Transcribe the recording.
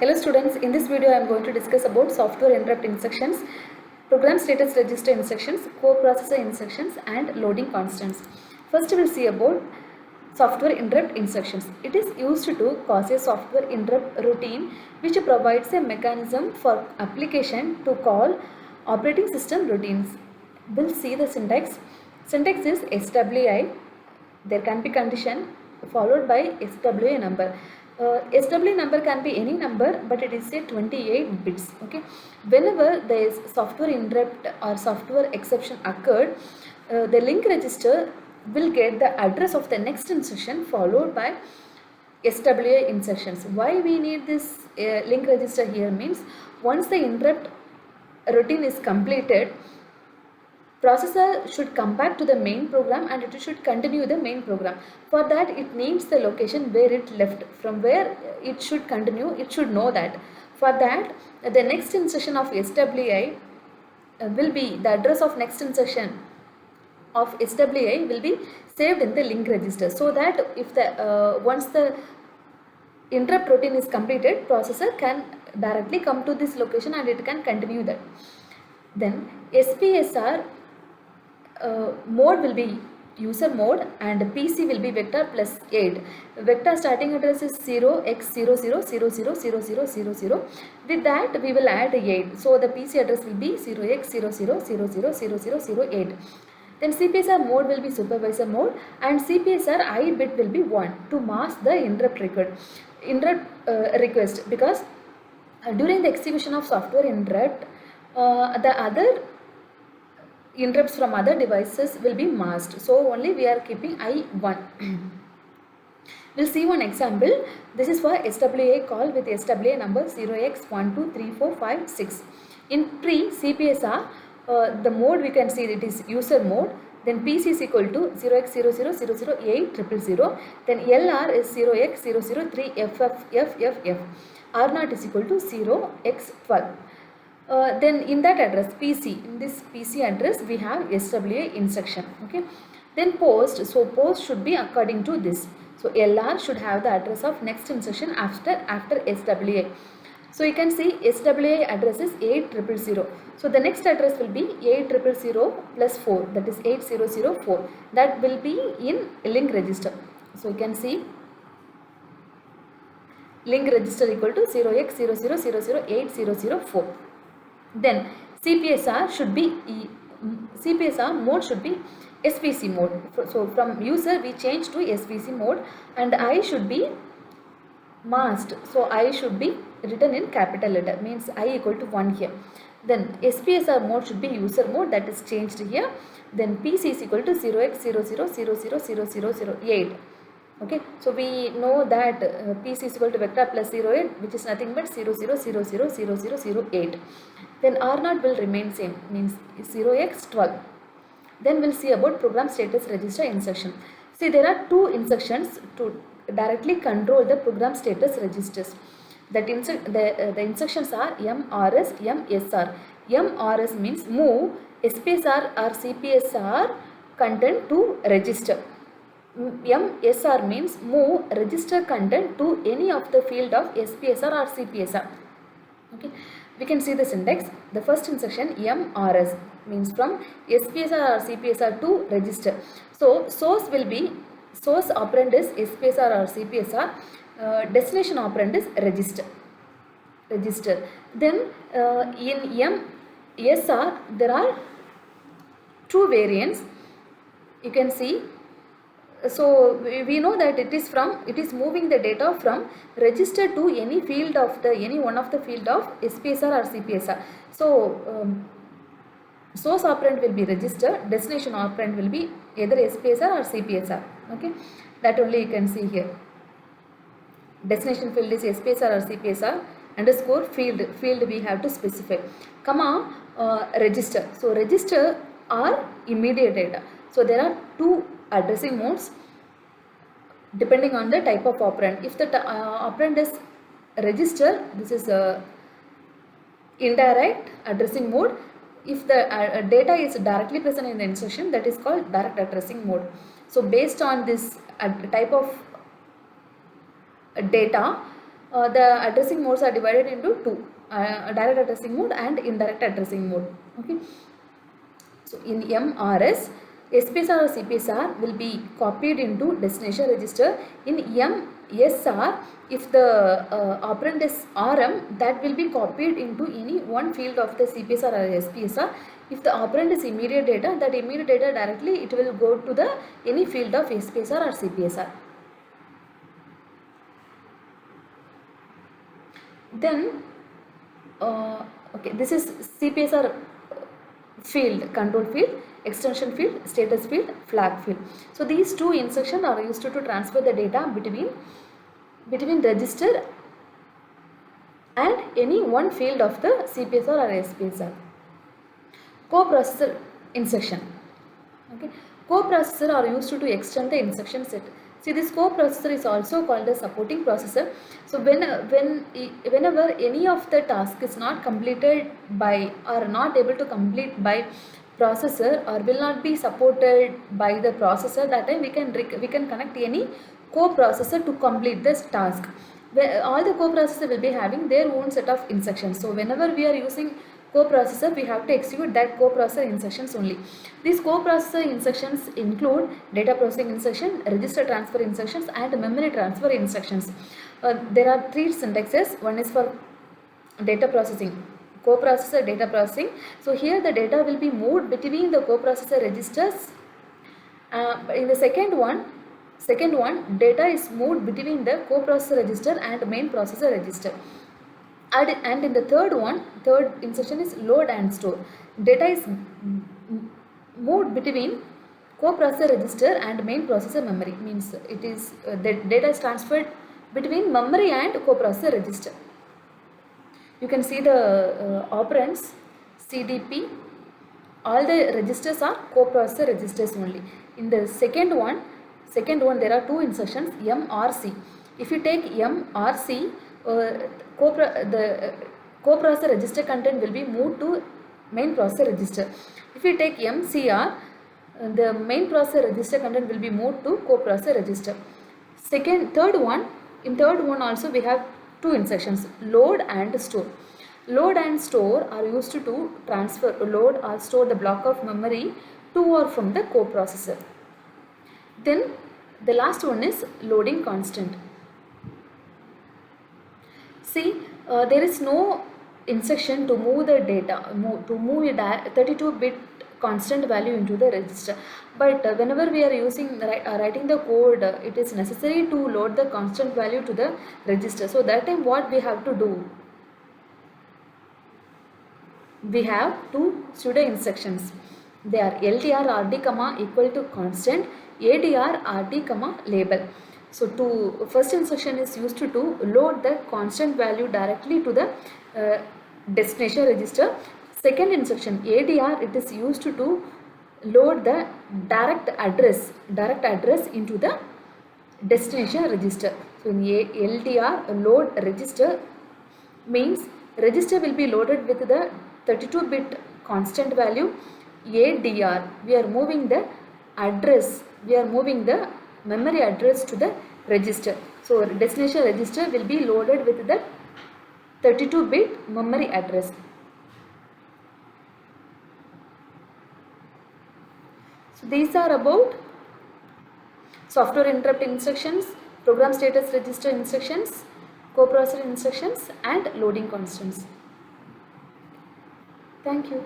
Hello students, in this video I am going to discuss about software interrupt instructions, program status register instructions, coprocessor instructions and loading constants. First we will see about software interrupt instructions. It is used to cause a software interrupt routine which provides a mechanism for application to call operating system routines. We'll see the syntax. Syntax is SWI. There can be condition followed by SWI number. SWI number can be any number, but it is a 28 bits. Okay. Whenever there is software interrupt or software exception occurred, the link register will get the address of the next instruction followed by SWI instructions. Why we need this link register here means once the interrupt routine is completed, processor should come back to the main program and it should continue the main program. For that it needs the location where it left, from where it should continue, it should know that. For that the next instruction of SWI will be, the address of next instruction of SWI will be saved in the link register, so that if the once the interrupt routine is completed, processor can directly come to this location and it can continue that. Then SPSR mode will be user mode and PC will be vector plus 8. Vector starting address is 0x00000000. With that we will add 8. So the PC address will be 0x00000008. Then CPSR mode will be supervisor mode and CPSR I bit will be 1 to mask the interrupt request, because during the execution of software interrupt, the other interrupts from other devices will be masked. So only we are keeping I1. We'll see one example. This is for SWI call with SWI number 0x123456. In pre-CPSR, the mode we can see it is user mode. Then PC is equal to 0x0000080000. Then LR is 0x003FFFFF. R0 is equal to 0x12. Then in that address PC, in this PC address we have SWI instruction. Okay. Then post, so post should be according to this. So LR should have the address of next instruction after SWI. So you can see SWI address is 8000. So the next address will be 8000 plus 4, that is 8004. That will be in link register. So you can see link register equal to 0x00008004. Then CPSR should be CPSR mode should be SPC mode. So from user we change to SPC mode and I should be masked. So I should be written in capital letter, means I equal to 1 here. Then SPSR mode should be user mode, that is changed here. Then PC is equal to 0x00000008. Okay, so we know that PC is equal to vector plus 08, which is nothing but 000000008. Then R0 will remain same, means 0x12. Then we'll see about program status register instruction. See, there are two instructions to directly control the program status registers. That the instructions are MRS, MSR. MRS means move SPSR or CPSR content to register. MSR means move register content to any of the field of SPSR or CPSR. Okay, we can see the syntax. The first instruction MRS means from SPSR or CPSR to register. So source will be, source operand is SPSR or CPSR, destination operand is register. Then in MSR there are two variants. You can see. So we know that it is moving the data from register to any field of the, any one of the field of SPSR or CPSR. So source operand will be register, destination operand will be either SPSR or CPSR. Okay, that only you can see here. Destination field is SPSR or CPSR, underscore field we have to specify, comma register. So register or immediate data. So there are two addressing modes depending on the type of operand. If the operand is register, this is a indirect addressing mode. If the data is directly present in the instruction, that is called direct addressing mode. So based on this type of data, The addressing modes are divided into two, direct addressing mode and indirect addressing mode. Okay. So in MRS, SPSR or CPSR will be copied into destination register. In MSR, if the operand is RM, that will be copied into any one field of the CPSR or SPSR. If the operand is immediate data, that immediate data directly it will go to the any field of SPSR or CPSR. Then okay, this is CPSR field, control field, extension field, status field, flag field. So these two instructions are used to transfer the data between register and any one field of the CPSR or SPSR. Coprocessor instruction. Okay, coprocessor are used to extend the instruction set. See, this coprocessor is also called the supporting processor. So whenever any of the task is not completed by or not able to complete by processor or will not be supported by the processor, that time we can connect any coprocessor to complete this task. All the coprocessor will be having their own set of instructions. So whenever we are using coprocessor, we have to execute that coprocessor instructions only. These coprocessor instructions include data processing instruction, register transfer instructions and memory transfer instructions. There are three syntaxes. One is for data processing, coprocessor data processing. So here the data will be moved between the coprocessor registers. In the second one, data is moved between the coprocessor register and main processor register. And in the third instruction is load and store. Data is moved between coprocessor register and main processor memory. Means it is the data is transferred between memory and coprocessor register. You can see the operands CDP. All the registers are coprocessor registers only. In the second one there are two instructions, MRC. If you take MRC, the coprocessor register content will be moved to main processor register. If you take MCR, the main processor register content will be moved to coprocessor register. In third one also we have two instructions, load and store. Load and store are used to transfer, load or store the block of memory to or from the coprocessor. Then the last one is loading constant. See, there is no instruction to move the data, to move a 32-bit constant value into the register. But whenever we are writing the code, it is necessary to load the constant value to the register. So that time what we have to do? We have two pseudo instructions. They are LDR RD, equal to constant, ADR RD, label. So first instruction is used to load the constant value directly to the destination register. Second instruction ADR, it is used to load the direct address into the destination register. So in LDR load register means register will be loaded with the 32-bit constant value. ADR, we are moving the address, we are moving the memory address to the register. So destination register will be loaded with the 32-bit memory address. So these are about software interrupt instructions, program status register instructions, coprocessor instructions and loading constants. Thank you.